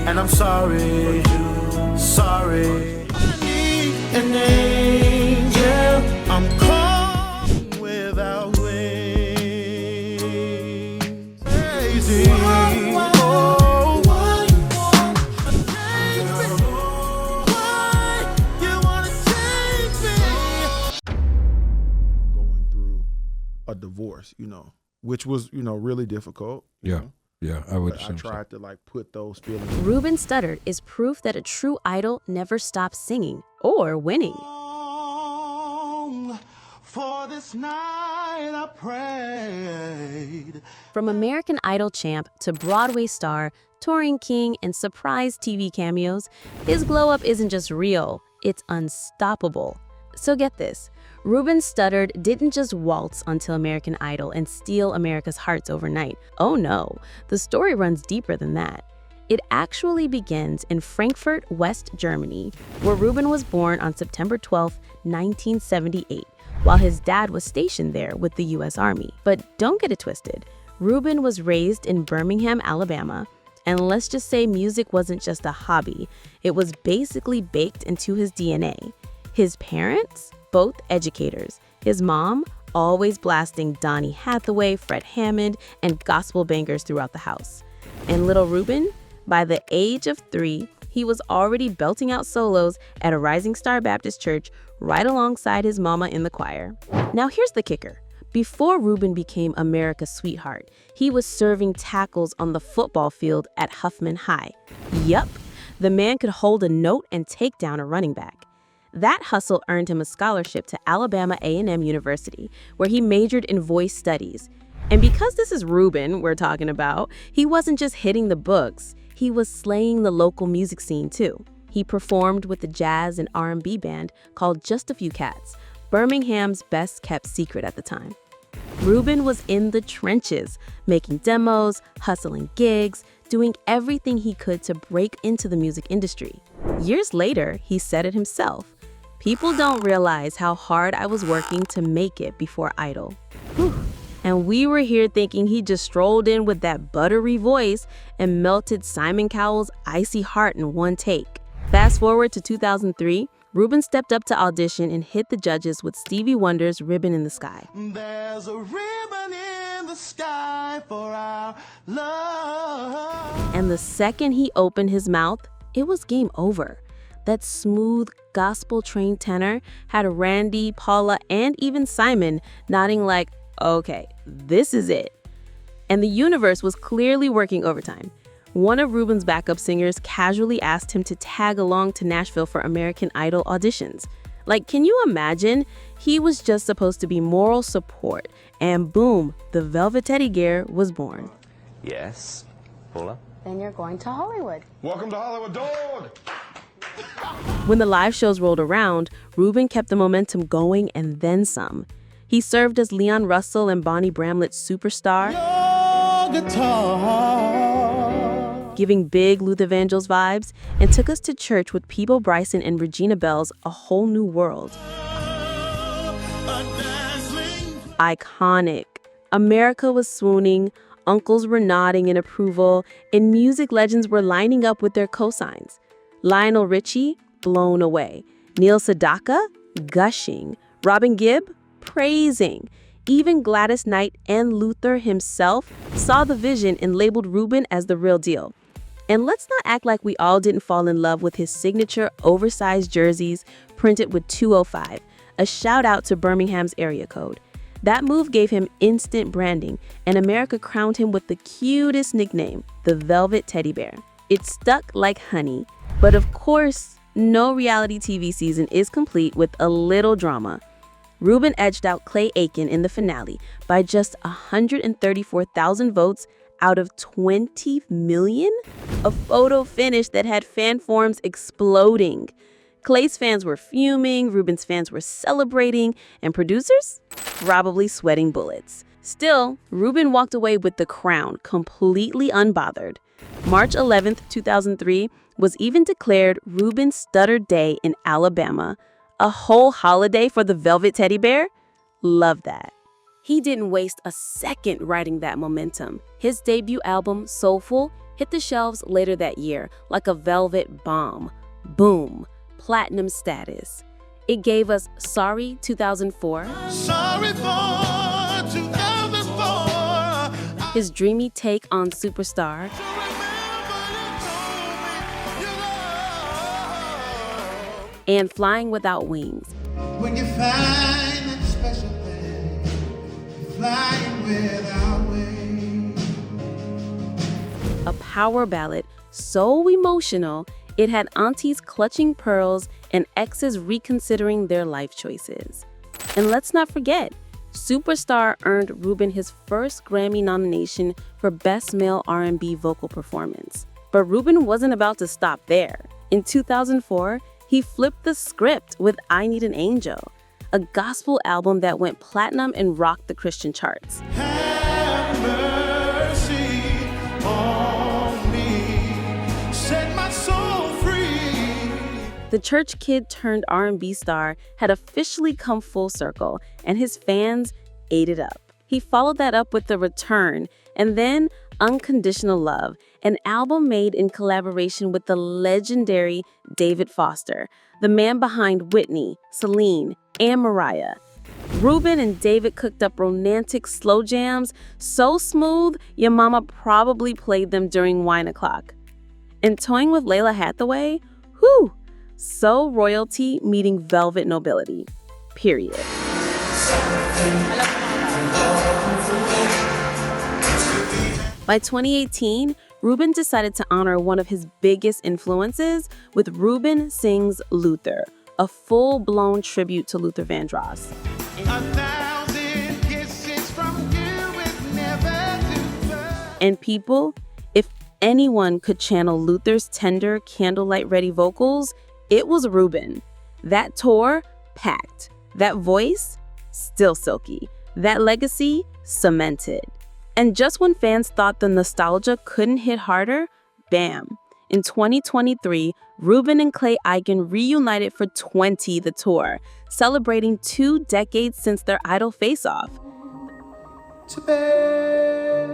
and I'm sorry, sorry. I need an angel. I'm calm without wings. Crazy. Oh, why you wanna take me? Going through a divorce, which was, really difficult. Yeah. Yeah, I would. I tried to put those feelings. Ruben Studdard is proof that a true idol never stops singing or winning. For this night I prayed. From American Idol champ to Broadway star, touring king, and surprise TV cameos, his glow-up isn't just real, it's unstoppable. So get this, Ruben Studdard didn't just waltz onto American Idol and steal America's hearts overnight. Oh no, the story runs deeper than that. It actually begins in Frankfurt, West Germany, where Ruben was born on September 12, 1978, while his dad was stationed there with the U.S. Army. But don't get it twisted, Ruben was raised in Birmingham, Alabama, and let's just say music wasn't just a hobby, it was basically baked into his DNA. His parents? Both educators. His mom? Always blasting Donny Hathaway, Fred Hammond, and gospel bangers throughout the house. And little Ruben? By the age of 3, he was already belting out solos at a Rising Star Baptist church right alongside his mama in the choir. Now here's the kicker. Before Ruben became America's sweetheart, he was serving tackles on the football field at Huffman High. Yup, the man could hold a note and take down a running back. That hustle earned him a scholarship to Alabama A&M University, where he majored in voice studies. And because this is Ruben we're talking about, he wasn't just hitting the books, he was slaying the local music scene too. He performed with the jazz and R&B band called Just a Few Cats, Birmingham's best-kept secret at the time. Ruben was in the trenches, making demos, hustling gigs, doing everything he could to break into the music industry. Years later, he said it himself. People don't realize how hard I was working to make it before Idol. Whew. And we were here thinking he just strolled in with that buttery voice and melted Simon Cowell's icy heart in one take. Fast forward to 2003, Ruben stepped up to audition and hit the judges with Stevie Wonder's Ribbon in the Sky. There's a ribbon in the sky for our love. And the second he opened his mouth, it was game over. That smooth, gospel-trained tenor had Randy, Paula, and even Simon nodding like, okay, this is it. And the universe was clearly working overtime. One of Ruben's backup singers casually asked him to tag along to Nashville for American Idol auditions. Can you imagine? He was just supposed to be moral support, and boom, the Velvet Teddy Bear was born. Yes, Paula? Then you're going to Hollywood. Welcome to Hollywood, dog! When the live shows rolled around, Ruben kept the momentum going and then some. He served as Leon Russell and Bonnie Bramlett's superstar, Your guitar. giving big Luther Vandross vibes, and took us to church with Peebo Bryson and Regina Bell's A Whole New World. Iconic. America was swooning, uncles were nodding in approval, and music legends were lining up with their cosigns. Lionel Richie, blown away. Neil Sedaka, gushing. Robin Gibb, praising. Even Gladys Knight and Luther himself saw the vision and labeled Ruben as the real deal. And let's not act like we all didn't fall in love with his signature oversized jerseys printed with 205, a shout out to Birmingham's area code. That move gave him instant branding, and America crowned him with the cutest nickname, the Velvet Teddy Bear. It stuck like honey. But of course, no reality TV season is complete with a little drama. Ruben edged out Clay Aiken in the finale by just 134,000 votes out of 20 million? A photo finish that had fan forums exploding. Clay's fans were fuming, Ruben's fans were celebrating, and producers? Probably sweating bullets. Still, Ruben walked away with the crown, completely unbothered. March 11th, 2003 was even declared Ruben Studdard Day in Alabama. A whole holiday for the Velvet Teddy Bear? Love that. He didn't waste a second riding that momentum. His debut album, Soulful, hit the shelves later that year like a velvet bomb. Boom, platinum status. It gave us Sorry 2004, Sorry for 2004. his dreamy take on Superstar, and Flying Without Wings. When you find that special thing, flying without wings. A power ballad so emotional, it had aunties clutching pearls and exes reconsidering their life choices. And let's not forget, Superstar earned Ruben his first Grammy nomination for Best Male R&B Vocal Performance. But Ruben wasn't about to stop there. In 2004, he flipped the script with I Need an Angel, a gospel album that went platinum and rocked the Christian charts. Have mercy on me, set my soul free. The church kid turned R&B star had officially come full circle, and his fans ate it up. He followed that up with The Return, and then Unconditional Love, an album made in collaboration with the legendary David Foster, the man behind Whitney, Celine, and Mariah. Ruben and David cooked up romantic slow jams so smooth your mama probably played them during wine o'clock. And Toying with Layla Hathaway, whew, so royalty meeting velvet nobility, period. By 2018, Ruben decided to honor one of his biggest influences with Ruben Sings Luther, a full-blown tribute to Luther Vandross. 1,000 kisses from you would never do. And people, if anyone could channel Luther's tender, candlelight-ready vocals, it was Ruben. That tour, packed. That voice, still silky. That legacy, cemented. And just when fans thought the nostalgia couldn't hit harder, bam. In 2023, Ruben and Clay Aiken reunited for 20 the tour, celebrating 2 decades since their Idol face-off. To best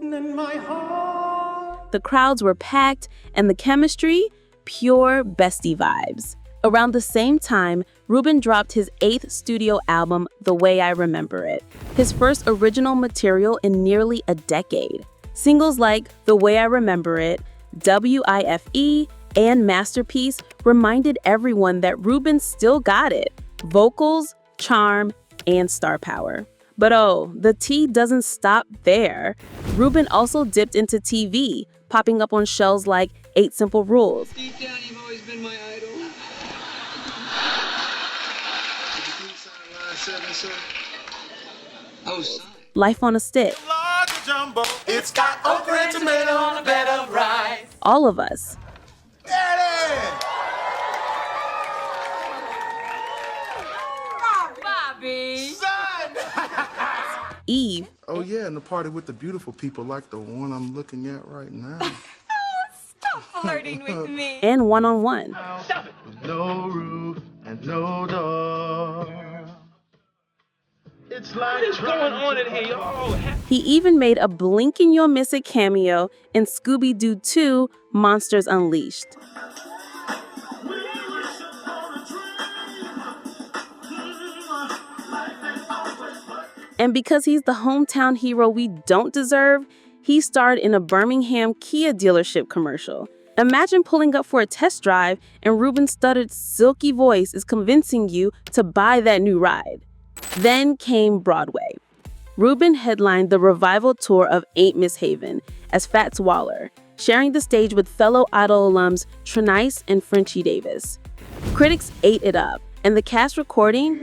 in my heart. The crowds were packed, and the chemistry, pure bestie vibes. Around the same time, Ruben dropped his 8th studio album, The Way I Remember It, his first original material in nearly a decade. Singles like The Way I Remember It, WIFE, and Masterpiece reminded everyone that Ruben still got it: vocals, charm, and star power. But oh, the tea doesn't stop there. Ruben also dipped into TV, popping up on shows like 8 Simple Rules, Deep down, you've always been my idol. Oh, son. Life on a Stick, Large jumbo. It's got okra and tomato on a bed of rice. All of Us, Daddy! Bobby. Son! Eve, Oh yeah, and the party with the beautiful people like the one I'm looking at right now. Stop flirting with me. and One on One. No roof and no door. It's like What's going on in here, y'all? He even made a blink and you'll miss it cameo in Scooby-Doo 2: Monsters Unleashed. And because he's the hometown hero we don't deserve, he starred in a Birmingham Kia dealership commercial. Imagine pulling up for a test drive and Ruben Studdard's silky voice is convincing you to buy that new ride. Then came Broadway. Ruben headlined the revival tour of Ain't Miss Haven as Fats Waller, sharing the stage with fellow Idol alums Trinice and Frenchie Davis. Critics ate it up, and the cast recording,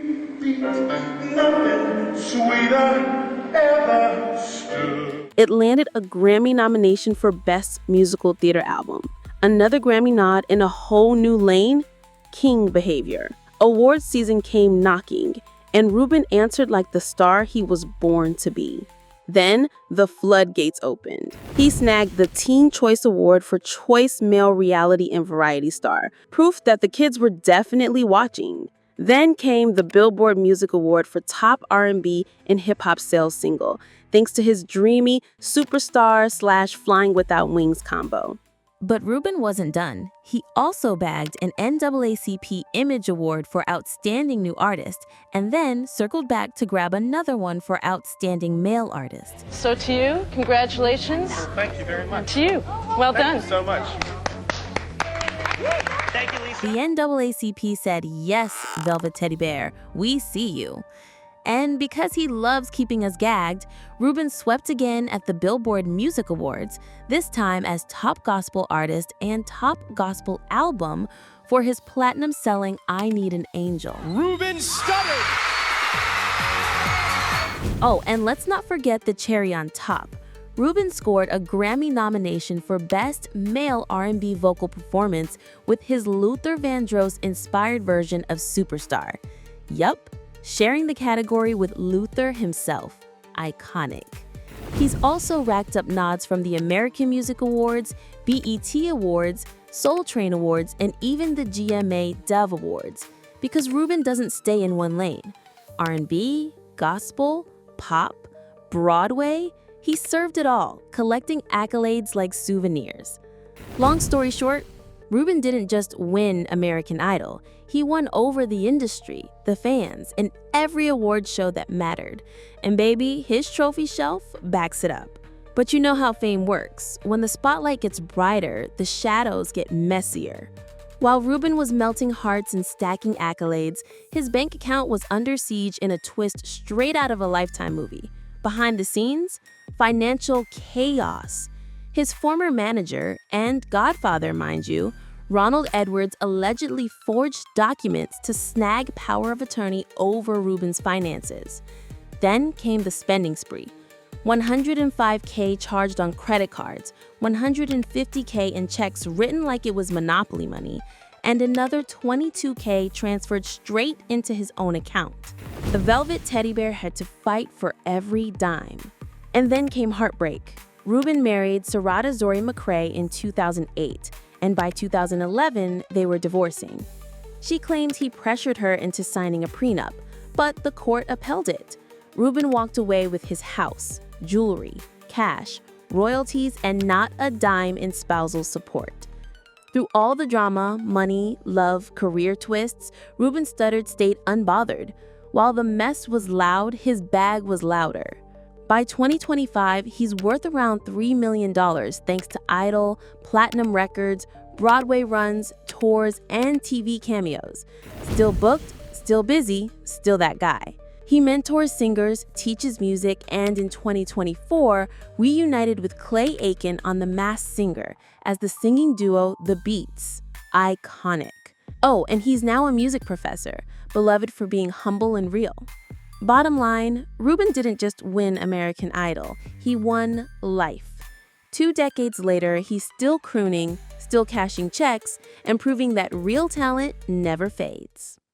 it landed a Grammy nomination for Best Musical Theater Album. Another Grammy nod in a whole new lane, King Behavior. Awards season came knocking, and Ruben answered like the star he was born to be. Then, the floodgates opened. He snagged the Teen Choice Award for Choice Male Reality and Variety Star, proof that the kids were definitely watching. Then came the Billboard Music Award for Top R&B and Hip Hop Sales Single, thanks to his dreamy superstar/flying without wings combo. But Ruben wasn't done. He also bagged an NAACP Image Award for Outstanding New Artist, and then circled back to grab another one for Outstanding Male Artist. So to you, congratulations. Thank you very much. And to you, well done. Thank you so much. The NAACP said, "Yes, Velvet Teddy Bear, we see you." And because he loves keeping us gagged, Ruben swept again at the Billboard Music Awards, this time as Top Gospel Artist and Top Gospel Album for his platinum-selling I Need an Angel. Ruben Studdard. Oh, and let's not forget the cherry on top. Ruben scored a Grammy nomination for Best Male R&B Vocal Performance with his Luther Vandross-inspired version of Superstar. Yup, sharing the category with Luther himself. Iconic. He's also racked up nods from the American Music Awards, BET Awards, Soul Train Awards, and even the GMA Dove Awards. Because Ruben doesn't stay in one lane. R&B, gospel, pop, Broadway, he served it all, collecting accolades like souvenirs. Long story short, Ruben didn't just win American Idol. He won over the industry, the fans, and every award show that mattered. And baby, his trophy shelf backs it up. But you know how fame works. When the spotlight gets brighter, the shadows get messier. While Ruben was melting hearts and stacking accolades, his bank account was under siege in a twist straight out of a Lifetime movie. Behind the scenes, financial chaos. His former manager, and godfather, mind you, Ronald Edwards allegedly forged documents to snag power of attorney over Ruben's finances. Then came the spending spree. $105K charged on credit cards, $150K in checks written like it was Monopoly money, and another $22K transferred straight into his own account. The Velvet Teddy Bear had to fight for every dime. And then came heartbreak. Ruben married Sarada Zori McCrae in 2008, and by 2011, they were divorcing. She claimed he pressured her into signing a prenup, but the court upheld it. Ruben walked away with his house, jewelry, cash, royalties, and not a dime in spousal support. Through all the drama, money, love, career twists, Ruben Studdard stayed unbothered. While the mess was loud, his bag was louder. By 2025, he's worth around $3 million thanks to Idol, platinum records, Broadway runs, tours, and TV cameos. Still booked, still busy, still that guy. He mentors singers, teaches music, and in 2024, reunited with Clay Aiken on The Masked Singer as the singing duo The Beats. Iconic. Oh, and he's now a music professor, beloved for being humble and real. Bottom line, Ruben didn't just win American Idol, he won life. 2 decades later, he's still crooning, still cashing checks, and proving that real talent never fades.